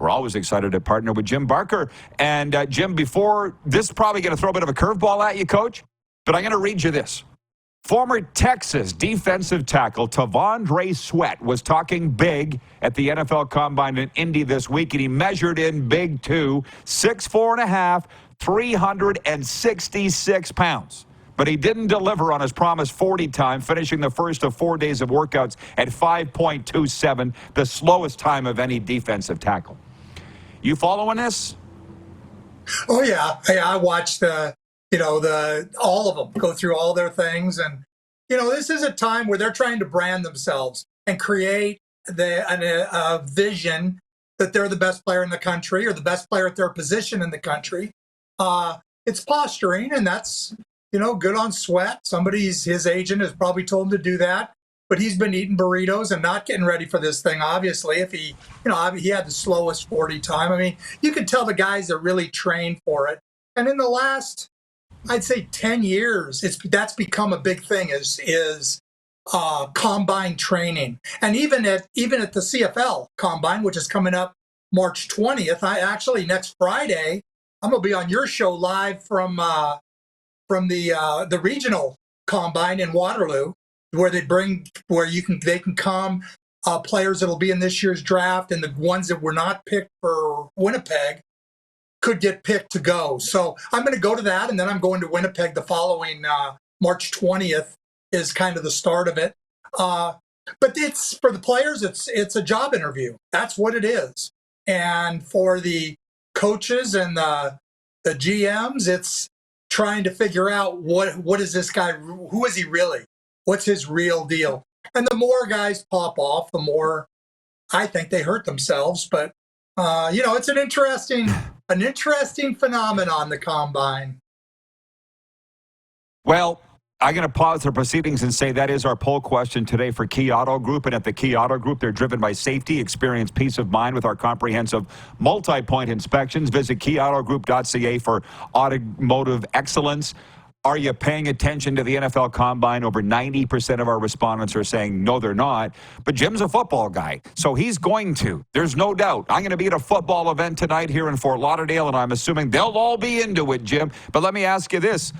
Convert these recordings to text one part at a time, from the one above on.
We're always excited to partner with Jim Barker. And Jim, before this is probably going to throw a bit of a curveball at you, Coach, but I'm going to read you this. Former Texas defensive tackle Tavondre Sweat was talking big at the NFL Combine in Indy this week, and he measured in big too, 6'4.5", 366 pounds. But he didn't deliver on his promised 40 time, finishing the first of 4 days of workouts at 5.27, the slowest time of any defensive tackle. You following this? Oh, yeah. I watched all of them go through all their things. And, this is a time where they're trying to brand themselves and create a vision that they're the best player in the country or the best player at their position in the country. It's posturing, and that's, good on Sweat. His agent has probably told him to do that, but he's been eating burritos and not getting ready for this thing, obviously. If he had the slowest 40 time. I mean, you can tell the guys that really trained for it. And in the last, I'd say 10 years, that's become a big thing is combine training. And even at the CFL combine, which is coming up March 20th, next Friday, I'm going to be on your show live from the regional combine in Waterloo, where they can come players that'll be in this year's draft, and the ones that were not picked for Winnipeg could get picked to go. So I'm going to go to that, and then I'm going to Winnipeg the following March 20th is kind of the start of it. But it's for the players, it's a job interview. That's what it is. And for the coaches and the GMs, it's trying to figure out what is this guy, who is he really? What's his real deal? And the more guys pop off, the more I think they hurt themselves. But it's an interesting phenomenon, the combine. Well, I'm going to pause the proceedings and say that is our poll question today for Key Auto Group. And at the Key Auto Group, they're driven by safety, experience, peace of mind with our comprehensive multi-point inspections. Visit keyautogroup.ca for automotive excellence. Are you paying attention to the NFL Combine? Over 90% of our respondents are saying no, they're not. But Jim's a football guy, so he's going to. There's no doubt. I'm going to be at a football event tonight here in Fort Lauderdale, and I'm assuming they'll all be into it, Jim. But let me ask you this.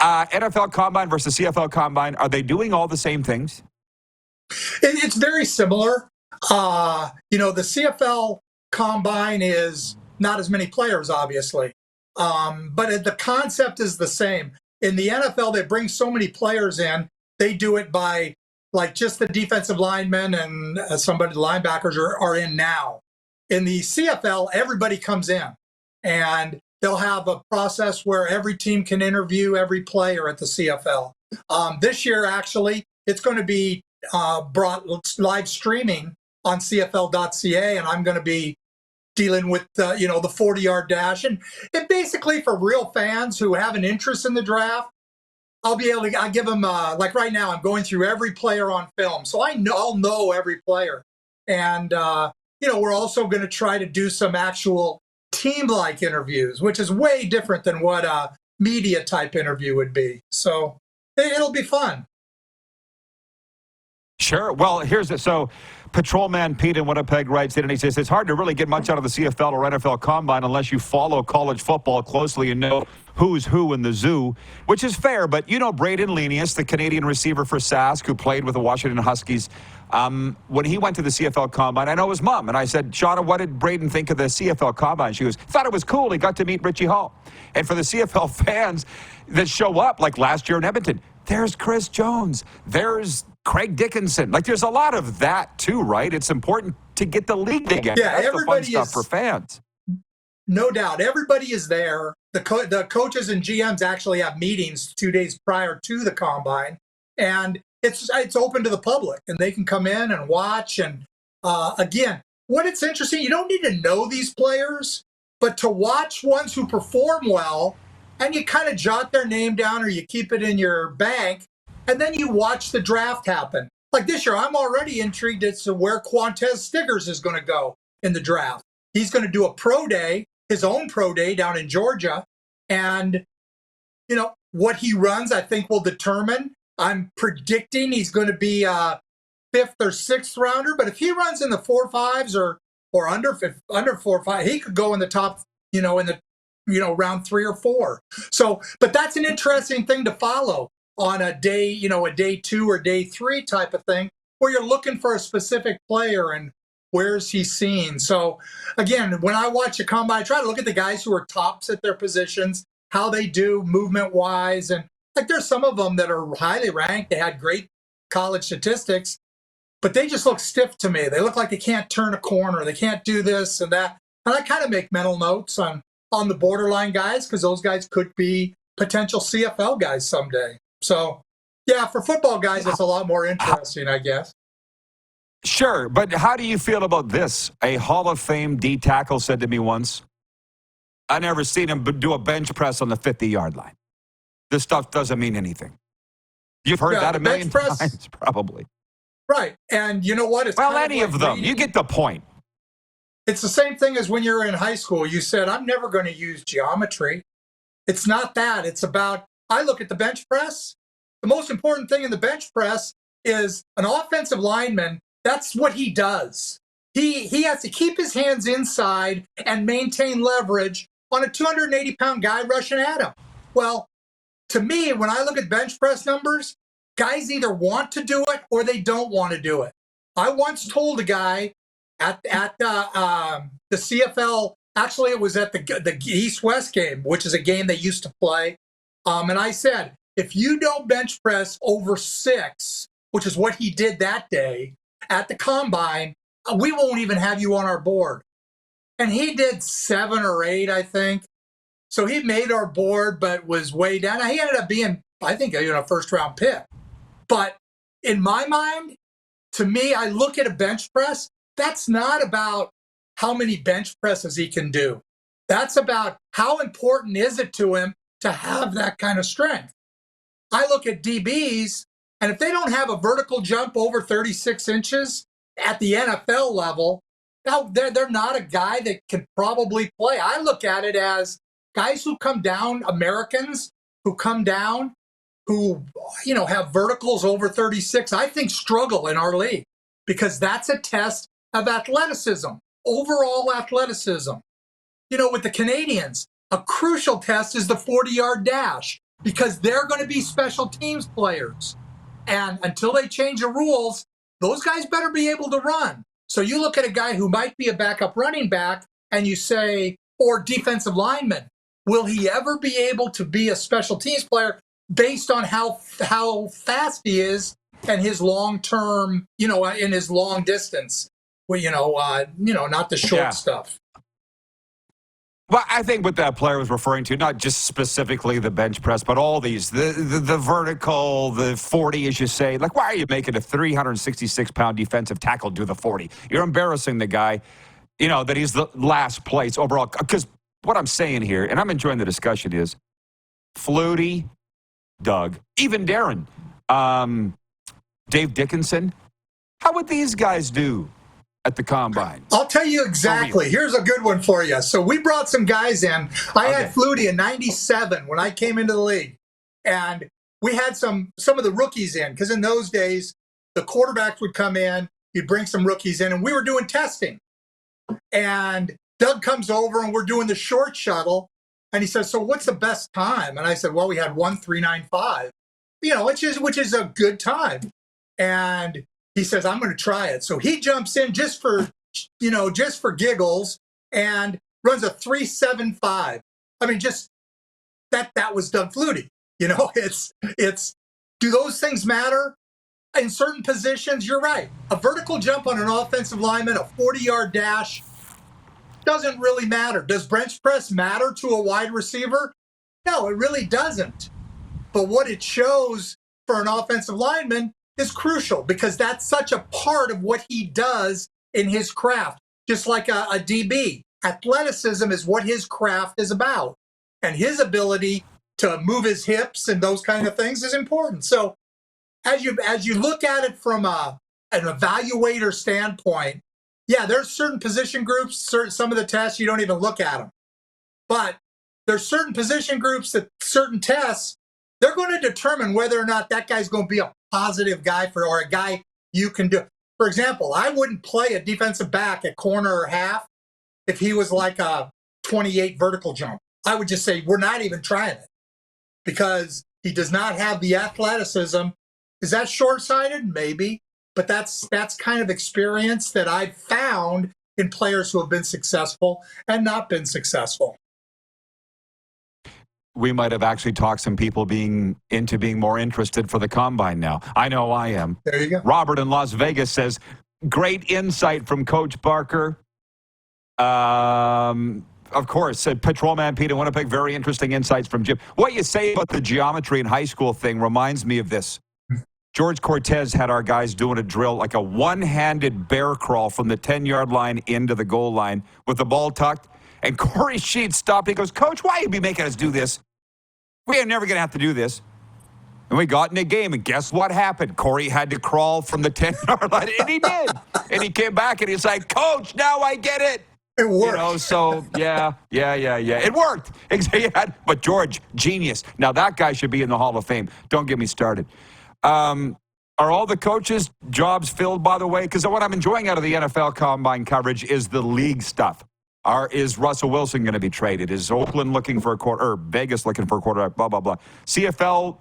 NFL Combine versus CFL Combine, are they doing all the same things? It's very similar. The CFL Combine is not as many players, obviously. But the concept is the same. In the NFL, they bring so many players in. They do it by, just the defensive linemen and the linebackers are in now. In the CFL, everybody comes in. And they'll have a process where every team can interview every player at the CFL. This year, actually, it's going to be brought live streaming on CFL.ca, and I'm going to be dealing with the 40-yard dash. And it basically, for real fans who have an interest in the draft, I'll give them, right now, I'm going through every player on film. So I'll know every player. And, we're also going to try to do some actual team-like interviews, which is way different than what a media-type interview would be. So it'll be fun. Sure. Well, here's it. So Patrolman Pete in Winnipeg writes in, and he says, it's hard to really get much out of the CFL or NFL Combine unless you follow college football closely and know who's who in the zoo, which is fair. But Braden Lenius, the Canadian receiver for Sask, who played with the Washington Huskies, when he went to the CFL Combine, I know his mom, and I said, Shauna, what did Braden think of the CFL Combine? She goes, thought it was cool. He got to meet Richie Hall. And for the CFL fans that show up, like last year in Edmonton, there's Chris Jones, there's Craig Dickinson. There's a lot of that too, right? It's important to get the league together. Yeah, that's the fun stuff for fans. No doubt. Everybody is there. The coaches and GMs actually have meetings 2 days prior to the Combine, and it's open to the public, and they can come in and watch. And again, it's interesting, you don't need to know these players, but to watch ones who perform well, and you kind of jot their name down or you keep it in your bank, and then you watch the draft happen. Like this year, I'm already intrigued as to where Quantez Stiggers is going to go in the draft. He's going to do a pro day, his own pro day down in Georgia. And, what he runs, I think, will determine. I'm predicting he's going to be a 5th or 6th rounder. But if he runs in the 4.5s or under 4 or 5. He could go in the top, in the round 3 or 4. So, but that's an interesting thing to follow on a day, a day 2 or day 3 type of thing, where you're looking for a specific player and where's he seen. So again, when I watch the combine, I try to look at the guys who are tops at their positions, how they do movement wise. And like there's some of them that are highly ranked. They had great college statistics, but they just look stiff to me. They look like they can't turn a corner. They can't do this and that. And I kind of make mental notes on the borderline guys, because those guys could be potential CFL guys someday. So yeah, for football guys, it's a lot more interesting, I guess. Sure, but how do you feel about this? A Hall of Fame D tackle said to me once, I never seen him do a bench press on the 50-yard line. This stuff doesn't mean anything. You've heard that a million times, probably. Right, and you know what? It's any of them. You get the point. It's the same thing as when you're in high school. You said, I'm never going to use geometry. It's not that. It's about, I look at the bench press. The most important thing in the bench press is an offensive lineman. That's what he does. He has to keep his hands inside and maintain leverage on a 280-pound guy rushing at him. Well, to me, when I look at bench press numbers, guys either want to do it or they don't want to do it. I once told a guy at the CFL, actually it was at the East-West game, which is a game they used to play. And I said, if you don't bench press over 6, which is what he did that day at the combine, we won't even have you on our board. And he did 7 or 8, I think. So he made our board, but was way down. Now, he ended up being, I think, a first-round pick. But in my mind, to me, I look at a bench press. That's not about how many bench presses he can do. That's about how important is it to him to have that kind of strength. I look at DBs, and if they don't have a vertical jump over 36 inches at the NFL level, they're not a guy that can probably play. I look at it as guys who come down, Americans who come down, who have verticals over 36, I think struggle in our league, because that's a test of athleticism, overall athleticism. With the Canadians, a crucial test is the 40-yard dash, because they're going to be special teams players. And until they change the rules, those guys better be able to run. So you look at a guy who might be a backup running back and you say, or defensive lineman, will he ever be able to be a special teams player based on how fast he is and his long-term, in his long distance, not the short stuff. Well, I think what that player was referring to, not just specifically the bench press, but all these, the vertical, the 40, as you say. Like, why are you making a 366-pound defensive tackle do the 40? You're embarrassing the guy, that he's the last place overall. Because what I'm saying here, and I'm enjoying the discussion, is Flutie, Doug, even Darren, Dave Dickinson, how would these guys do at the combine? I'll tell you exactly. Here's a good one for you. So we brought some guys in. I had Flutie in 97 when I came into the league. And we had some of the rookies in, because in those days, the quarterbacks would come in, you'd bring some rookies in, and we were doing testing. And Doug comes over and we're doing the short shuttle. And he says, so what's the best time? And I said, well, we had 1:395, which is a good time. And he says, I'm going to try it. So he jumps in just for giggles and runs a 3.75. I mean, just that was Doug Flutie. It's do those things matter? In certain positions, you're right. A vertical jump on an offensive lineman, a 40-yard dash, doesn't really matter. Does bench press matter to a wide receiver? No, it really doesn't. But what it shows for an offensive lineman is crucial, because that's such a part of what he does in his craft. Just like a DB, athleticism is what his craft is about. And his ability to move his hips and those kind of things is important. So as you look at it from an evaluator standpoint, yeah, there's certain position groups, some of the tests, you don't even look at them. But there's certain position groups that certain tests, they're going to determine whether or not that guy's going to be a positive guy or a guy you can do. For example, I wouldn't play a defensive back at corner or half if he was like a 28 vertical jump. I would just say, we're not even trying it because he does not have the athleticism. Is that short-sighted? Maybe. But that's kind of experience that I've found in players who have been successful and not been successful. We might have actually talked some people being more interested for the combine now. I know I am. There you go. Robert in Las Vegas says, great insight from Coach Barker. Of course, Patrolman Pete in Winnipeg, very interesting insights from Jim. What you say about the geometry in high school thing reminds me of this. George Cortez had our guys doing a drill, like a one-handed bear crawl from the 10-yard line into the goal line with the ball tucked. And Corey Sheets stopped. He goes, Coach, why you be making us do this? We are never going to have to do this. And we got in a game, and guess what happened? Corey had to crawl from the 10-yard line, and he did. And he came back, and he's like, Coach, now I get it. It worked. You know, so, yeah. It worked. But George, genius. Now, that guy should be in the Hall of Fame. Don't get me started. Are all the coaches' jobs filled, by the way? Because what I'm enjoying out of the NFL Combine coverage is the league stuff. Is Russell Wilson going to be traded? Is Oakland looking for a or Vegas looking for a quarterback? Blah, blah, blah. CFL,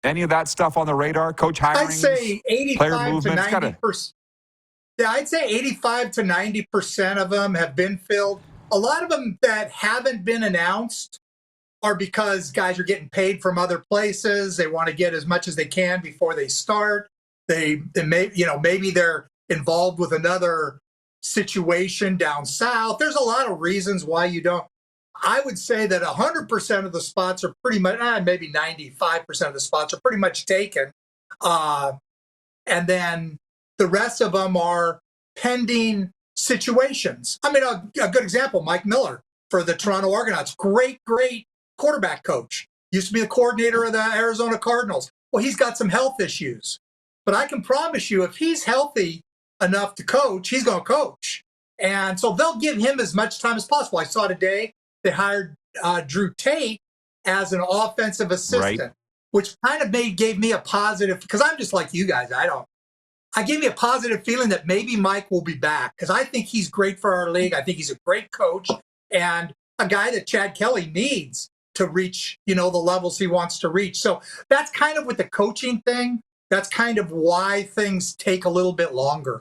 any of that stuff on the radar? Coach hiring? I'd say 85 to 90%. Yeah, I'd say 85 to 90% of them have been filled. A lot of them that haven't been announced are because guys are getting paid from other places. They want to get as much as they can before they start. Maybe they're involved with another situation down south. There's a lot of reasons why you don't. I would say that 100% of the spots are pretty much, maybe 95% of the spots are pretty much taken. And then the rest of them are pending situations. I mean, a good example, Mike Miller for the Toronto Argonauts. Great quarterback coach. Used to be the coordinator of the Arizona Cardinals. Well, he's got some health issues. But I can promise you, if he's healthy enough to coach, he's going to coach. And so they'll give him as much time as possible. I saw today they hired Drew Tate as an offensive assistant, right, which kind of gave me a positive, because I'm just like you guys. I gave me a positive feeling that maybe Mike will be back, because I think he's great for our league. I think he's a great coach and a guy that Chad Kelly needs to reach, the levels he wants to reach. So that's kind of with the coaching thing. That's kind of why things take a little bit longer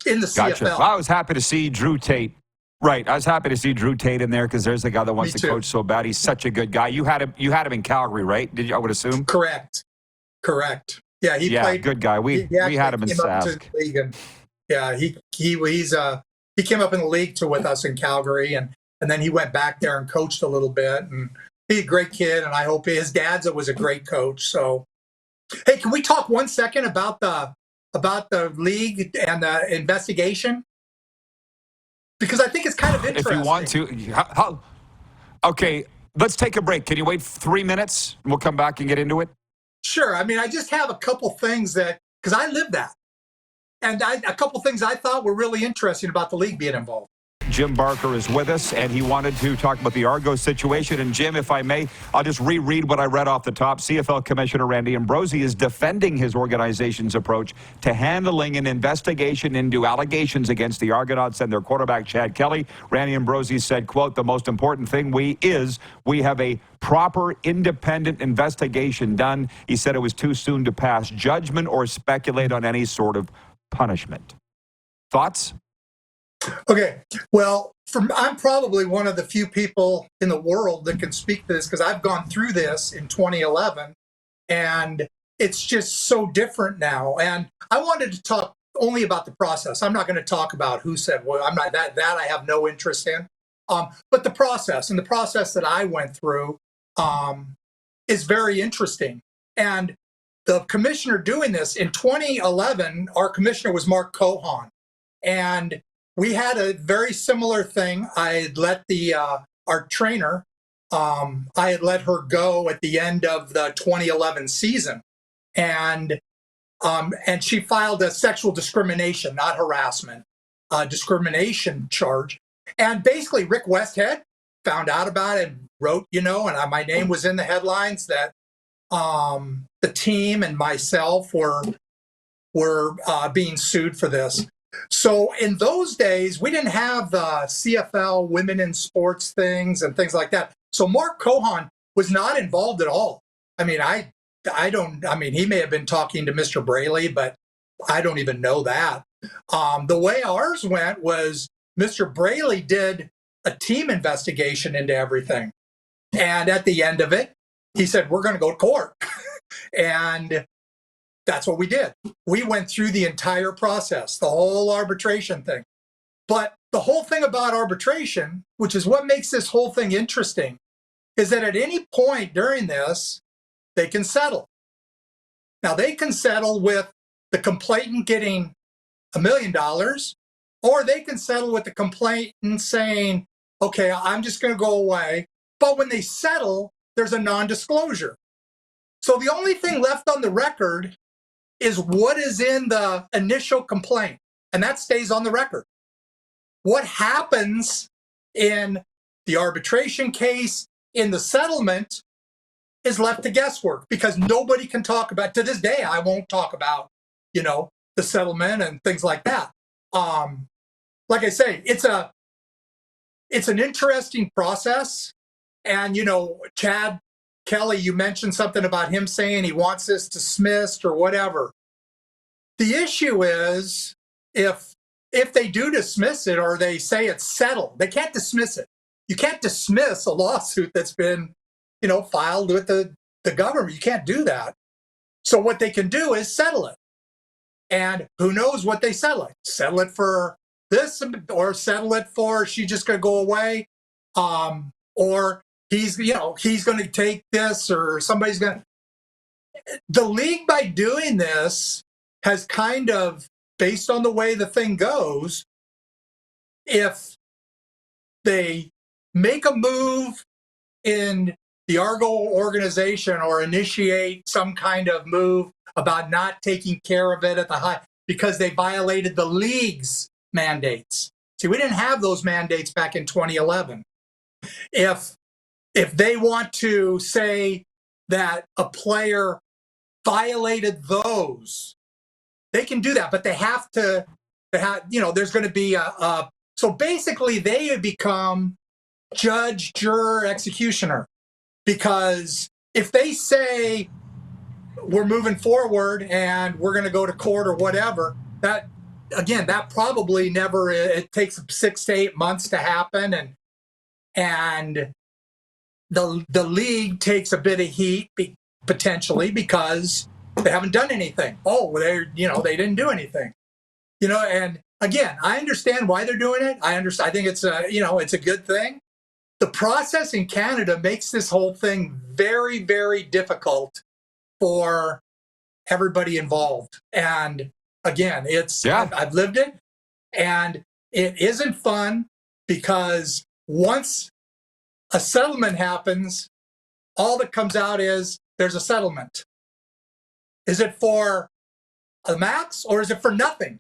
in the CFL. Well, I was happy to see Drew Tate. Right. I was happy to see Drew Tate in there because there's the guy that wants to coach so bad. He's such a good guy. You had him in Calgary, right? Did you? I would assume. Correct. Yeah, he played. Good guy. We had him in Sask. Yeah, he came up in the league with us in Calgary, and then he went back there and coached a little bit. And he's a great kid, and I hope his dad was a great coach. So, hey, can we talk 1 second about the league and the investigation? Because I think it's kind of interesting. If you want to, okay, let's take a break. Can you wait 3 minutes? We'll come back and get into it. Sure. I mean, I just have a couple things because I lived that. And a couple things I thought were really interesting about the league being involved. Jim Barker is with us, and he wanted to talk about the Argos situation. And Jim, if I may, I'll just reread what I read off the top. CFL Commissioner Randy Ambrosie is defending his organization's approach to handling an investigation into allegations against the Argonauts and their quarterback, Chad Kelly. Randy Ambrosie said, quote, the most important thing we have a proper independent investigation done. He said it was too soon to pass judgment or speculate on any sort of punishment. Thoughts? Okay, well, I'm probably one of the few people in the world that can speak to this because I've gone through this in 2011, and it's just so different now. And I wanted to talk only about the process. I'm not going to talk about who said what. I'm not that I have no interest in. But the process that I went through is very interesting. And the commissioner doing this in 2011, our commissioner was Mark Cohan, and we had a very similar thing. I had let our trainer, I had let her go at the end of the 2011 season, and she filed a sexual discrimination, not harassment, discrimination charge. And basically, Rick Westhead found out about it and wrote, and my name was in the headlines that the team and myself were were being sued for this. So in those days, we didn't have the CFL women in sports things and things like that. So Mark Cohen was not involved at all. I mean, he may have been talking to Mr. Braley, but I don't even know that. The way ours went was Mr. Braley did a team investigation into everything. And at the end of it, he said, we're going to go to court. And that's what we did. We went through the entire process, the whole arbitration thing. But the whole thing about arbitration, which is what makes this whole thing interesting, is that at any point during this, they can settle. Now, they can settle with the complainant getting $1 million, or they can settle with the complainant saying, okay, I'm just going to go away. But when they settle, there's a non-disclosure. So the only thing left on the record is what is in the initial complaint, and that stays on the record. What happens in the arbitration case, in the settlement, is left to guesswork because nobody can talk about, to this day, I won't talk about, the settlement and things like that. Like I say, it's an interesting process. And, Chad Kelly, you mentioned something about him saying he wants this dismissed or whatever. The issue is if they do dismiss it or they say it's settled, they can't dismiss it. You can't dismiss a lawsuit that's been, filed with the government. You can't do that. So what they can do is settle it. And who knows what they settle it? Settle it for this or settle it for she's just going to go away. Or he's going to take this or somebody's going to. The league, by doing this, has kind of, based on the way the thing goes, if they make a move in the Argo organization or initiate some kind of move about not taking care of it at the high because they violated the league's mandates. See, we didn't have those mandates back in 2011. If they want to say that a player violated those, they can do that, but they have to, there's going to be so basically they become judge, juror, executioner. Because if they say we're moving forward and we're going to go to court or whatever, that probably never, it takes 6 to 8 months to happen. And the league takes a bit of heat potentially because they haven't done anything. Oh, they didn't do anything. And again, I understand why they're doing it. I think it's it's a good thing. The process in Canada makes this whole thing very, very difficult for everybody involved. And again, I've lived it, and it isn't fun because once a settlement happens, all that comes out is there's a settlement. Is it for a max or is it for nothing?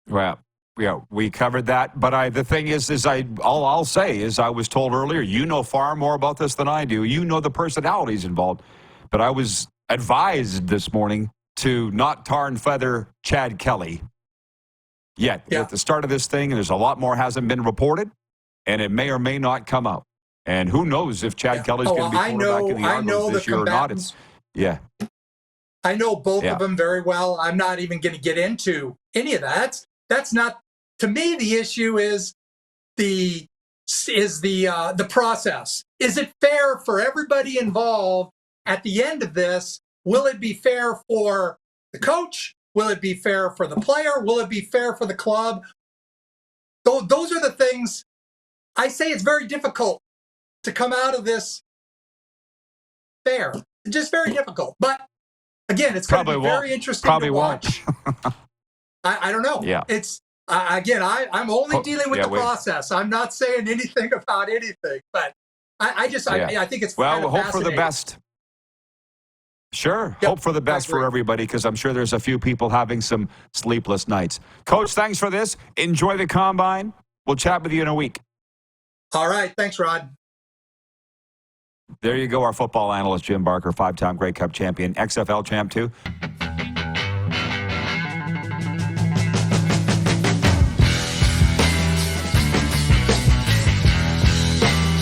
Well, yeah, we covered that. But the thing is all I'll say is I was told earlier, you know far more about this than I do. You know the personalities involved. But I was advised this morning to not tar and feather Chad Kelly yet. Yeah. At the start of this thing, there's a lot more hasn't been reported, and it may or may not come out. And who knows if Chad Kelly's going to be quarterback in the Argos this year or not. I know both of them very well. I'm not even going to get into any of that. That's not, to me, the issue is the process. Is it fair for everybody involved at the end of this? Will it be fair for the coach? Will it be fair for the player? Will it be fair for the club? Those are the things I say. It's very difficult to come out of this fair. It's just very difficult. But again, it's going to be very interesting to watch. I don't know. Yeah. It's I'm only dealing with the process. I'm not saying anything about anything, but I think it's we'll hope for the best. Sure. Yep. Hope for the best for everybody, because I'm sure there's a few people having some sleepless nights. Coach, thanks for this. Enjoy the combine. We'll chat with you in a week. All right. Thanks, Rod. There you go, our football analyst, Jim Barker, 5-time Grey Cup champion, XFL champ too.